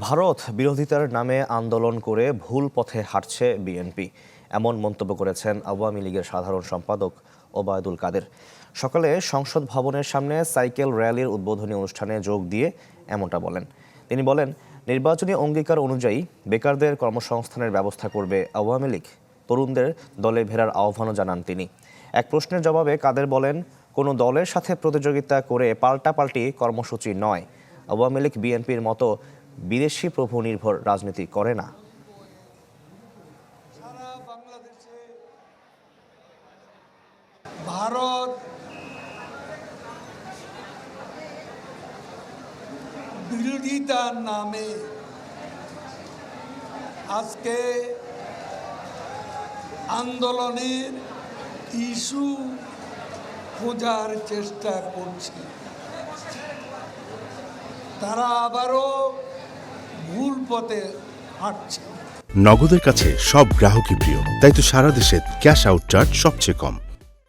ভারত বিরোধিতার নামে আন্দোলন করে ভুল পথে হাঁটছে বিএনপি, এমন মন্তব্য করেছেন আওয়ামী লীগের সাধারণ সম্পাদক ওবায়দুল কাদের। সকালে সংসদ ভবনের সামনে সাইকেল র্যালির উদ্বোধনী অনুষ্ঠানে যোগ দিয়ে এমনটা বলেন। তিনি বলেন, নির্বাচনী অঙ্গীকার অনুযায়ী বেকারদের কর্মসংস্থানের ব্যবস্থা করবে আওয়ামী লীগ। তরুণদের দলে ফেরার আহ্বানও জানান তিনি। এক প্রশ্নের জবাবে কাদের বলেন, কোনো দলের সাথে প্রতিযোগিতা করে পাল্টাপাল্টি কর্মসূচি নয়। আওয়ামী লীগ বিএনপির মতো বিদেশি প্রভু নির্ভর রাজনীতি করে না। সারা বাংলাদেশে ভারত বিরোধিতার নামে আজকে আন্দোলনের ইস্যু খোঁজার চেষ্টা করছে। তারা আবারও ভুল পথে হাঁটছে। নগদের কাছে সব গ্রাহকই প্রিয়, তাই তো সারা দেশে ক্যাশ আউট চার্জ সবচেয়ে কম।